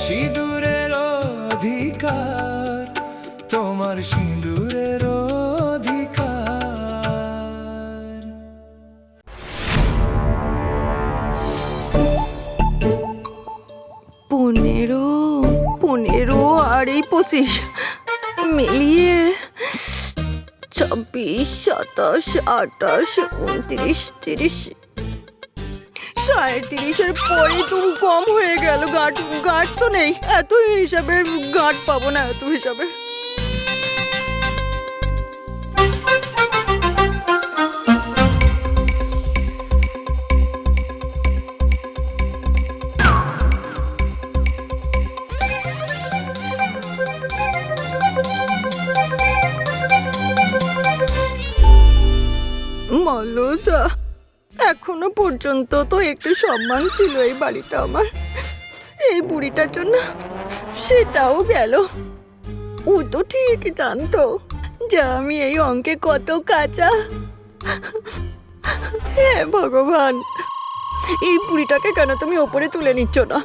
সিঁদুরের অধিকার, তোমার সিঁদুরের অধিকার। 15 আর এই 25 মিলিয়ে 26, 27, 28, 29, 30, 37-এর পরে তো কম হয়ে গেল। গাঁট তো নেই, এত হিসাবে গাঁট পাবো না, এত হিসাবে। মালতী, এখনো পর্যন্ত তো একটু সম্মান ছিল এই বাড়িতে আমার, এই বুড়িটার জন্য সেটাও গেল। ও তো ঠিক জানতো যে আমি এই অঙ্কে কত কাঁচা। হে ভগবান, এই বুড়িটাকে কেন তুমি ওপরে তুলে নিচ্ছ না?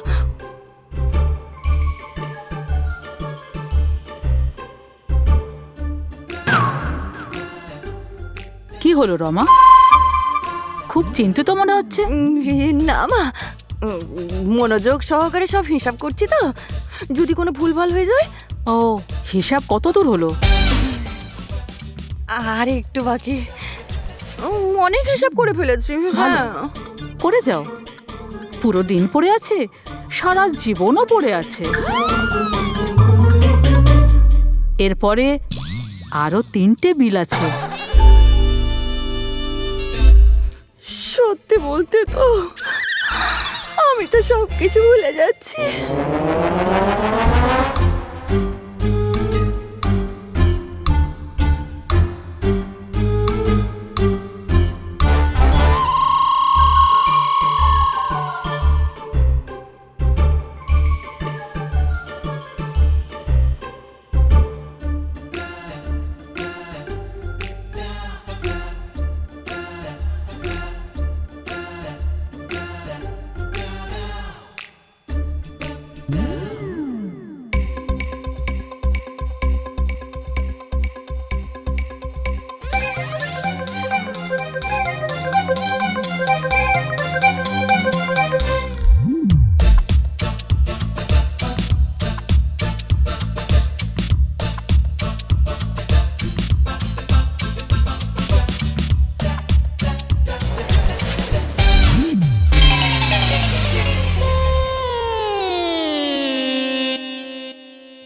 কি হলো রমা, খুব চিন্তিত মনে হচ্ছে? না মা, মনোযোগ সহকারে সব হিসাব করছি তো, যদি কোনো ভুলভাল হয়ে যায়। ও, হিসাব কত দূর হলো? আর একটু বাকি, অনেক হিসাব করে ফেলেছি। হ্যাঁ, করে যাও, পুরো দিন পড়ে আছে, সারা জীবনও পড়ে আছে। এরপরে আরো 3টে বিল আছে। সত্যি বলতে তো আমি তো সবকিছু ভুলে যাচ্ছি।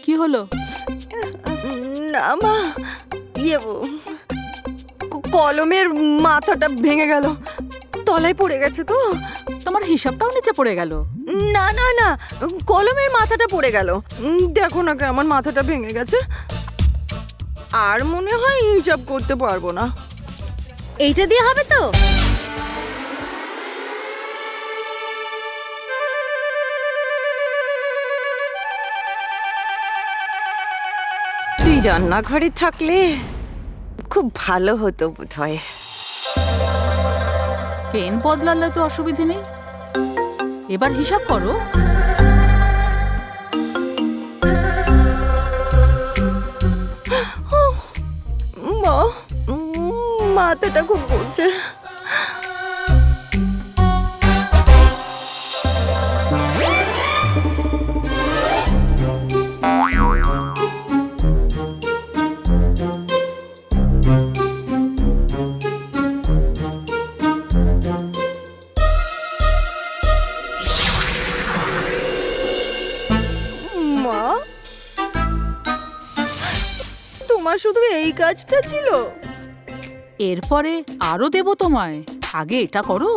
কি হলো? না মা, কলমের মাথাটা ভেঙে গেল, তলায় পড়ে গেছে তো। তোমার হিসাবটাও নিচে পড়ে গেল? না না না, কলমের মাথাটা পড়ে গেল। দেখো না আমার মাথাটা ভেঙে গেছে, আর মনে হয় হিসাব করতে পারবো না। এইটা দিয়ে হবে তো? তুই রান্নাঘরে থাকলে খুব ভালো হতো বোধহয়। পেন বদলালে তো অসুবিধে নেই। এবার হিসাব করো। মা, মাথাটা খুব ঘুরছে। মা, তোমার শুধু এই কাজটা ছিল? এরপরে আরো দেবো তোমায়, আগে এটা করো।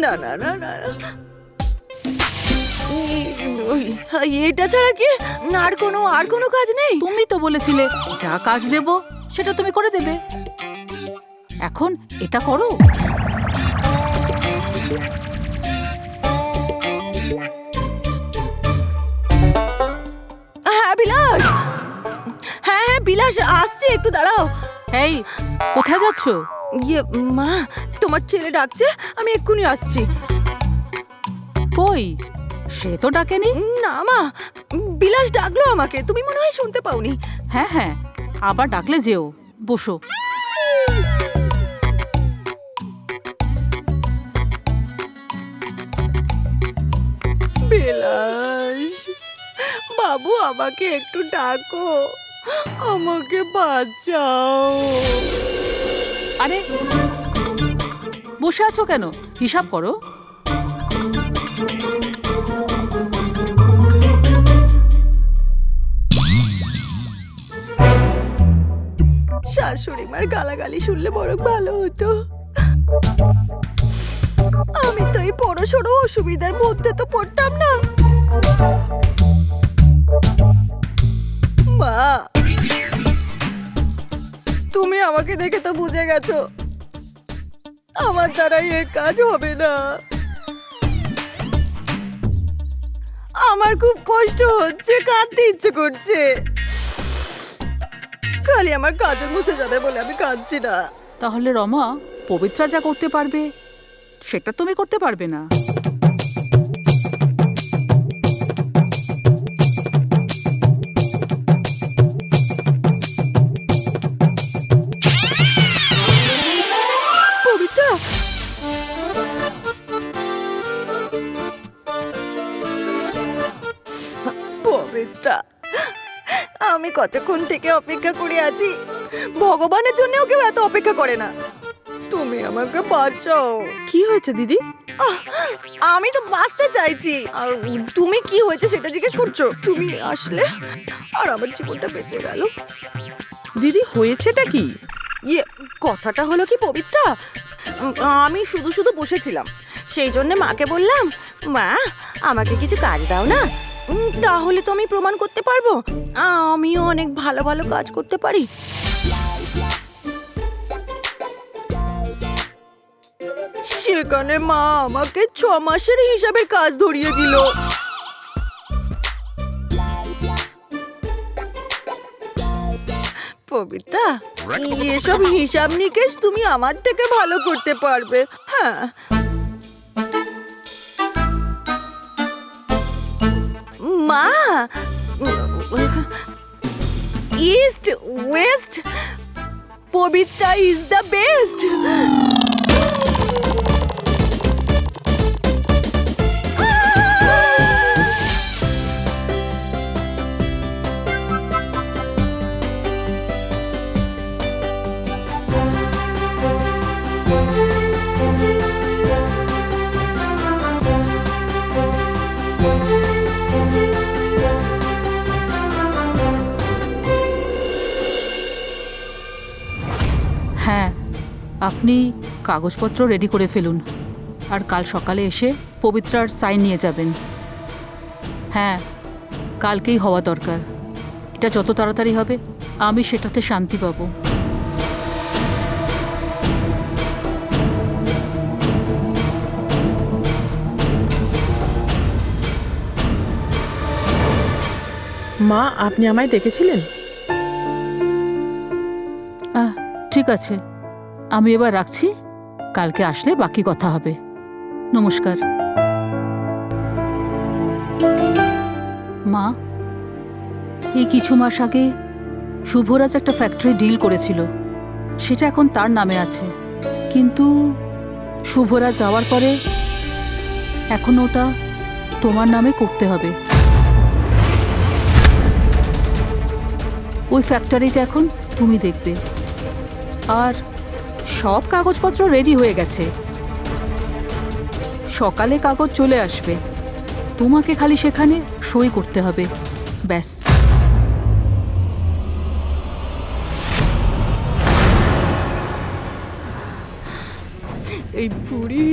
না না না না, এটা ছাড়া কি আর কোনো কাজ নেই? তুমি তো বলেছিলে যা কাজ দেব সেটা তুমি করে দেবে। এখন এটা করো। হ্যাঁ বিলাস, হ্যাঁ হ্যাঁ বিলাস, আসছি, একটু দাঁড়াও। এই, কোথায় যাচ্ছ? মা, তোমার ছেলে ডাকছে, আমি এক্ষুনি আসছি। কই, সে তো ডাকেনি। না মা, বিলাস ডাকলো আমাকে, তুমি মনে হয় শুনতে পাওনি। হ্যাঁ হ্যাঁ, আবার ডাকলে যেও। বসো। বিলাস বাবু, আমাকে একটু ডাকো, আমাকে বাঁচাও। আরে বসে আছো কেন? হিসাব করো। শাশুড়ি মার গালাগালি শুনলে বরং ভালো হতো। আমি তো এই বড়সড় অসুবিধার মধ্যে তো পড়তাম না। মা, তুমি আমাকে দেখে তো বুঝে গেছো আমার দ্বারাই এ কাজ হবে না। আমার খুব কষ্ট হচ্ছে, কাঁদতে ইচ্ছে করছে। খালি আমার কাজের মুছে যাবে বলে আমি কাঁদছি না। তাহলে রমা, পবিত্রা যা করতে পারবে সেটা তুমি করতে পারবে না? পবিত্রা, পবিত্রা, আমি কতক্ষণ থেকে অপেক্ষা করে আছি। ভগবানের জন্যও কেউ এত অপেক্ষা করে না। তুমি আমাকে বাঁচাও। কি হয়েছে দিদি? আমি তো বাঁচতে চাইছি, আর তুমি কি হয়েছে সেটা জিজ্ঞেস করছো? তুমি আসলে আর আমার জীবনটা বেঁচে গেল। দিদি হয়েছেটা কি? ইয়ে, কথাটা হলো কি পবিত্রা, আমি শুধু শুধু বসেছিলাম, সেই জন্য মাকে বললাম, মা আমাকে কিছু কাজ দাও না, তাহলে তো আমি প্রমাণ করতে পারবো আমিও অনেক ভালো ভালো কাজ করতে পারি। সেখানে মা আমাকে 6 মাসের হিসাবে কাজ ধরিয়ে দিল। পবিত্রা, এসব হিসাব নিকেশ তুমি আমার থেকে ভালো করতে পারবে। হ্যাঁ, মা, east west Pabitra is the best. হ্যাঁ, আপনি কাগজপত্র রেডি করে ফেলুন, আর কাল সকালে এসে পবিত্রার সাইন নিয়ে যাবেন। হ্যাঁ, কালকেই হওয়া দরকার। এটা যত তাড়াতাড়ি হবে আমি সেটাতে শান্তি পাবো। মা, আপনি আমায় ডেকেছিলেন? ঠিক আছে, আমি এবার রাখছি। কালকে আসলে বাকি কথা হবে। নমস্কার। মা, এই কিছু মাস আগে শুভরাজ একটা ফ্যাক্টরি ডিল করেছিল, সেটা এখন তার নামে আছে, কিন্তু শুভরাজ যাওয়ার পরে এখন ওটা তোমার নামে করতে হবে। ওই ফ্যাক্টরিটা এখন তুমি দেখবে, আর সব কাগজপত্র রেডি হয়ে গেছে। সকালে কাগজ চলে আসবে, তোমাকে খালি সেখানে সই করতে হবে, ব্যাস। এই বুড়ি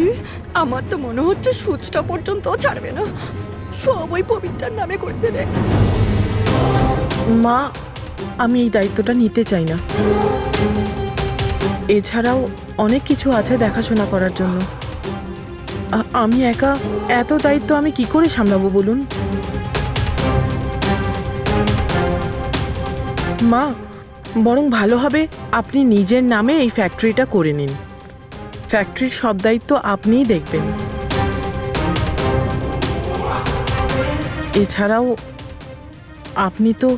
আমার তো মনে হচ্ছে সুচটা পর্যন্ত ছাড়বে না, সব ওই পবিত্রার নামে করে দেবে। মা, আমি এই দায়িত্বটা নিতে চাই না। এছাড়াও অনেক কিছু আছে দেখাশোনা করার জন্য। আমি একা এত দায়িত্ব আমি কি করে সামলাবো বলুন? মা, বরং ভালো হবে আপনি নিজের নামে এই ফ্যাক্টরিটা করে নিন। ফ্যাক্টরির সব দায়িত্ব আপনিই দেখবেন। এছাড়াও আপনি তো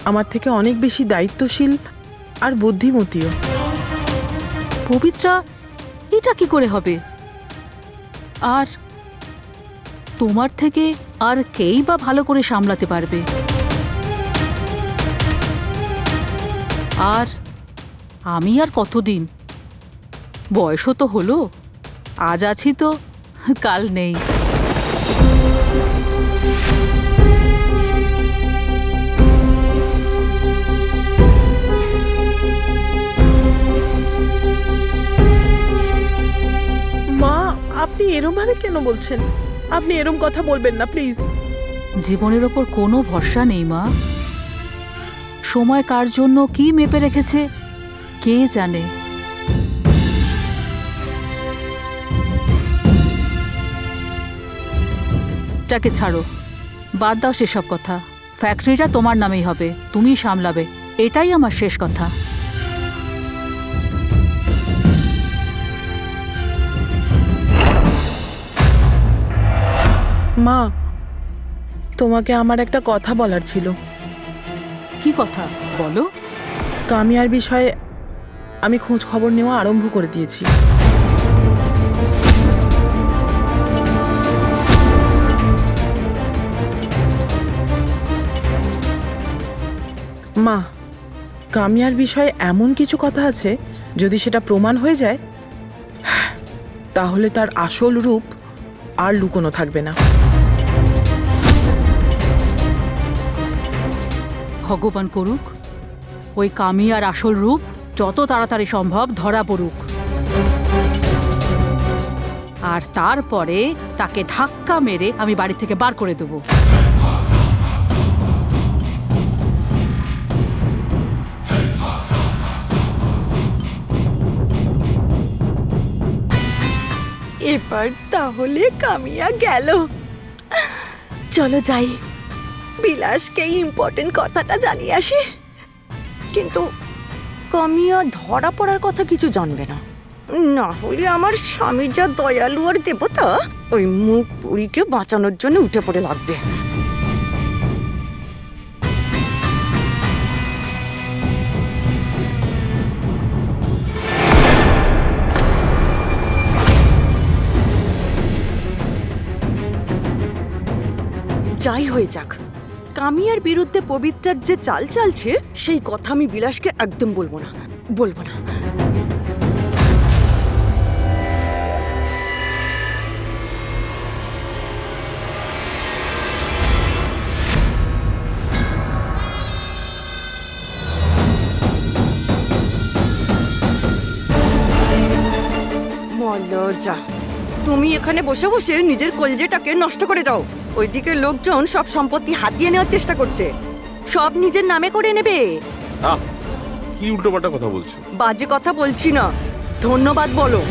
আমার থেকে অনেক বেশি দায়িত্বশীল আর বুদ্ধিমতীও। পবিত্রা, এটা কি করে হবে? আর তোমার থেকে আর কেই বা ভালো করে সামলাতে পারবে? আর আমি আর কতদিন? বয়সও তো হলো, আজ আছি তো কাল নেই। মা, আপনি এরম ভাবে কেন বলছেন? আপনি এরম কথা বলবেন না প্লিজ। জীবনের ওপর কোনো ভরসা নেই মা। সময় কার জন্য কি মেপে রেখেছে কে জানে। তাকে ছাড়ো, বাদ দাও সেসব কথা। ফ্যাক্টরিটা তোমার নামেই হবে, তুমি সামলাবে, এটাই আমার শেষ কথা। মা, তোমাকে আমার একটা কথা বলার ছিল। কি কথা বলো? কামিয়ার বিষয়ে আমি খোঁজ খবর নেওয়া আরম্ভ করে দিয়েছি। মা, কামিয়ার বিষয়ে এমন কিছু কথা আছে, যদি সেটা প্রমাণ হয়ে যায় তাহলে তার আসল রূপ আর লুকোনো থাকবে না। ভগবান করুক ওই কামিয়ার আসল রূপ যত তাড়াতাড়ি সম্ভব ধরা পড়ুক, আর তারপরে তাকে ধাক্কা মেরে আমি বাড়ি থেকে বার করে দেবো। এবার তাহলে কামিয়া গেল। চলো যাই, বিলাসকে ইম্পর্টেন্ট কথাটা জানিয়ে আসি। কিন্তু কামিয়া ধরা পড়ার কথা কিছু জানবে না, না হলে আমার স্বামী যা দয়ালু আর দেবতা, ওই মুখ পুরীকে বাঁচানোর জন্য উঠে পড়ে লাগবে। যাই হয়ে যাক, কামিয়ার বিরুদ্ধে পবিত্রার যে চাল চালছে সেই কথা আমি বিলাসকে একদম বলবো না। মলজা, তুমি এখানে বসে বসে নিজের কলজেটাকে নষ্ট করে যাও। ওইদিকে লোকজন সব সম্পত্তি হাতিয়ে নেওয়ার চেষ্টা করছে, সব নিজের নামে করে নেবে। কি উল্টোপাল্টা কথা বলছো? বাজে কথা বলছি না, ধন্যবাদ বলো।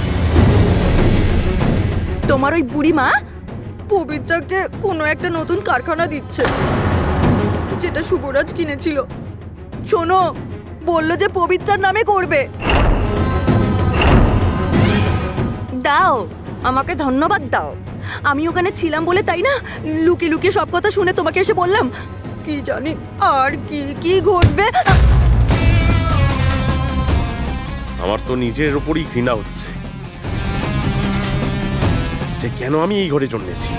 তোমার ওই বুড়ি মা পবিত্রাকে কোনো একটা নতুন কারখানা দিচ্ছে, যেটা শুভরাজ কিনেছিল। শোনো, বললো যে পবিত্রার নামে করবে। দাও, আমাকে ধন্যবাদ দাও। আমি ওখানে ছিলাম বলে তাই না লুকিয়ে লুকিয়ে সব কথা শুনে তোমাকে এসে বললাম। কি জানি আর কি কি ঘটবে। আমার তো নিজের ওপরই ঘৃণা হচ্ছে যে কেন আমি এই ঘরে জন্মেছি।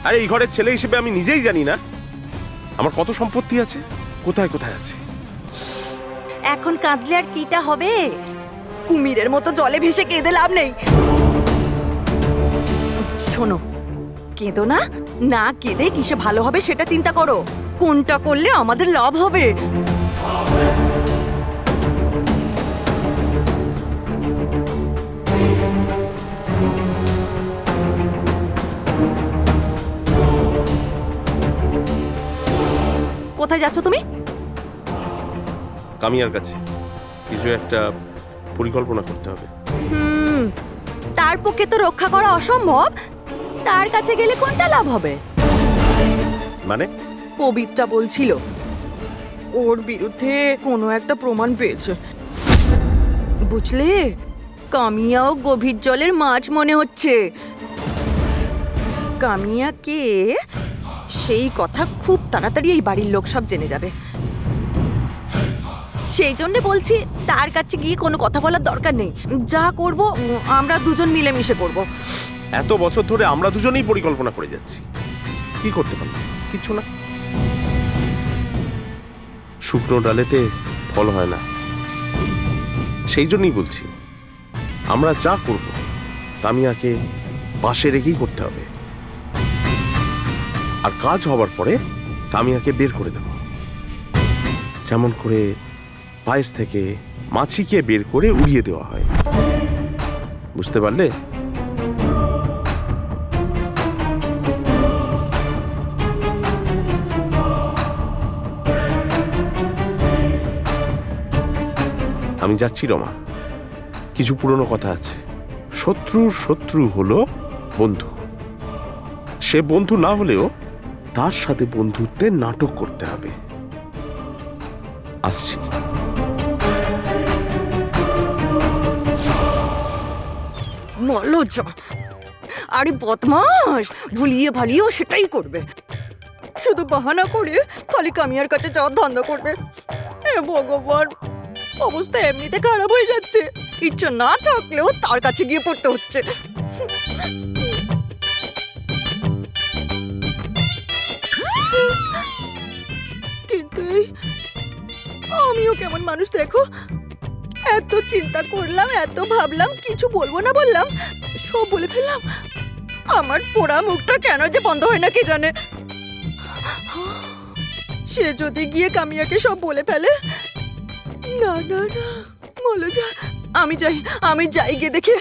আরে এই ঘরের ছেলে হিসেবে আমি নিজেই জানি না আমার কত সম্পত্তি আছে, কোথায় কোথায় আছে। এখন কাঁদলে আর কিটা হবে? কুমিরের মতো জলে ভেসে কেঁদে লাভ নেই। শোনো, কেঁদো না, না কেঁদে কিসে ভালো হবে সেটা চিন্তা করো। কোনটা করলে আমাদের লাভ হবে। কোথায় যাচ্ছ তুমি? কামিয়ার কাছে কিছু একটা পরিকল্পনা করতে হবে। তার পক্ষে তো রক্ষা করা অসম্ভব। তার কাছে গেলে কোনটা লাভ হবে? মানে? পবিত্রা বলছিল ওর বিরুদ্ধে কোনো একটা প্রমাণ পেয়েছে। বুঝলে, কামিয়াও গভীর জলের মাছ মনে হচ্ছে। কামিয়াকে সেই কথা খুব তাড়াতাড়ি এই বাড়ির লোক সব জেনে যাবে। সেই জন্য বলছি তার কাছে গিয়ে কোনো কথা বলার দরকার নেই। যা করব আমরা দুজন মিলেমিশে করব। এত বছর ধরে আমরা দুজনেই পরিকল্পনা করে যাচ্ছি, কি করতে পারলাম? কিচ্ছু না। শুকনো ডালেতে ফল হয় না, সেই জন্যই বলছি আমরা যা করব কামিয়াকে পাশে রেখেই করতে হবে। আর কাজ হবার পরে কামিয়াকে বের করে দেব, যেমন করে পায়েস থেকে মাছিকে বের করে উড়িয়ে দেওয়া হয়। বুঝতে পারলে? আমি যাচ্ছি রমা, কিছু পুরনো কথা আছে। শত্রুর শত্রু হলো বন্ধু। সে বন্ধু না হলেও তার সাথে বন্ধুত্বের নাটক করতে হবে। আসছি। মলজা, আরে বদমাস, ভুলিয়ে ভালিয়েও সেটাই করবে। শুধু বাহানা করে খালি কামিয়ার কাছে যাওয়ার ধান্দা করবে। হে ভগবান, অবস্থা এমনিতে খারাপ হয়ে যাচ্ছে, ইচ্ছা না থাকলেও তার কাছে গিয়ে পড়তে হচ্ছে। কিন্তু আমিও কেমন মানুষ দেখো, এত চিন্তা করলাম, এত ভাবলাম, কিছু বলবো না বললাম, সব বলে ফেললাম। আমার পোড়া মুখটা কেন যে বন্ধ হয় না কে জানে। সে যদি গিয়ে কামিয়াকে সব বলে ফেলে, না না না মলজা, আমি যাই গিয়ে দেখে।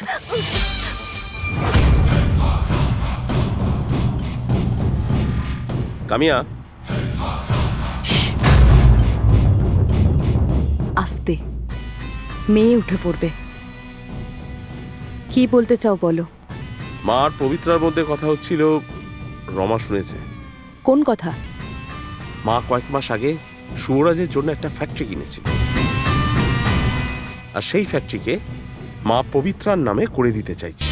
কামিয়া, আস্তে, মেয়ে উঠে পড়বে। কি বলতে চাও বলো। মা আর পবিত্রার মধ্যে কথা হচ্ছিল, রমা শুনেছে। কোন কথা? মা কয়েক মাস আগে শুভরাজের জন্য একটা ফ্যাক্টরি কিনেছিল, আর সেই ফ্যাক্টরিকে মা পবিত্রার নামে করে দিতে চাইছে।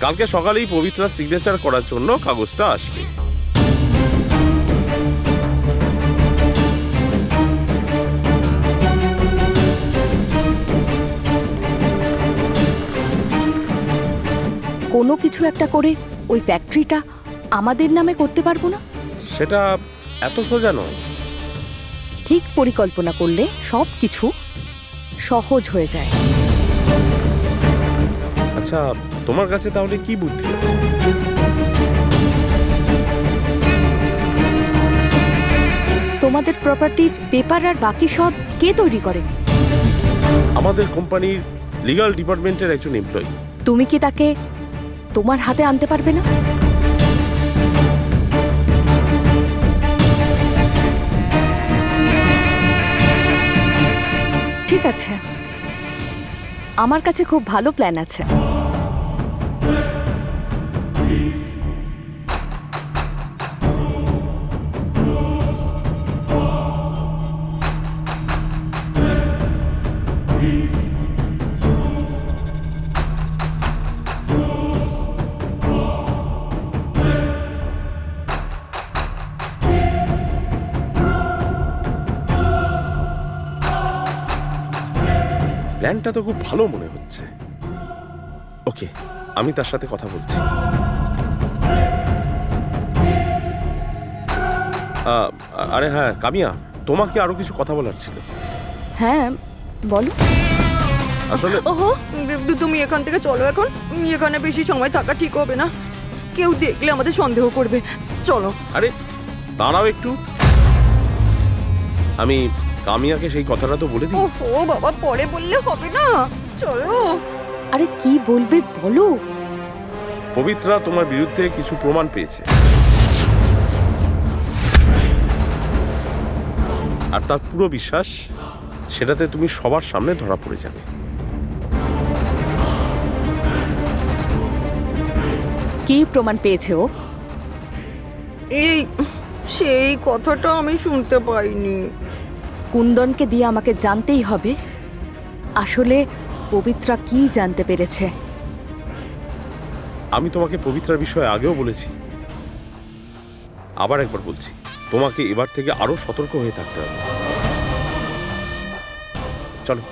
কালকে সকালেই পবিত্রা সিগনেচার করার জন্য কাগজটা আসবে। কোনো কিছু একটা করে ওই ফ্যাক্টরিটা আমাদের নামে করতে পারবো না? সেটা এত সোজা নয়। ঠিক পরিকল্পনা করলে সব কিছু সহজ হয়ে যায়। আচ্ছা, তোমার কাছে তাহলে কি বুদ্ধি আছে? তোমাদের প্রপার্টির পেপার আর বাকি সব কে তৈরি করে? আমাদের কোম্পানির লিগ্যাল ডিপার্টমেন্টের একজন এমপ্লয়ি। তুমি কি তাকে তোমার হাতে আনতে পারবে না? ঠিক আছে, আমার কাছে খুব ভালো প্ল্যান আছে। প্ল্যানটা তো খুব ভালো মনে হচ্ছে। ওকে, আমি তার সাথে কথা বলছি। আরে হ্যাঁ কামিয়া, তোমাকে আরো কিছু কথা বলার ছিল। হ্যাঁ বলো। আসলে ওহো, তুমি এখান থেকে চলো এখন। এখানে বেশি সময় থাকা ঠিক হবে না, কেউ দেখলে আমাদের সন্দেহ করবে। চলো। আরে দাঁড়াও একটু, আমি কামিয়াকে সেই কথাটা তো বলে দিই। ওহো বাবা, পরে বললে হবে না, চলো। আরে কি বলবে বলো। পবিত্রা তোমার বিরুদ্ধে কিছু প্রমাণ পেয়েছে, আর তার পুরো বিশ্বাস সেটাতে তুমি সবার সামনে ধরা পড়ে যাবে। কি প্রমাণ পেয়েছে ও? এই সেই কথাটা আমি শুনতে পাইনি। কুন্দনকে দিয়ে আমাকে জানতেই হবে আসলে পবিত্রা কি জানতে পেরেছে। আমি তোমাকে পবিত্রার বিষয়ে আগেও বলেছি, আবার একবার বলছি, তোমাকে এবার থেকে আরো সতর্ক হয়ে থাকতে হবে। চলো।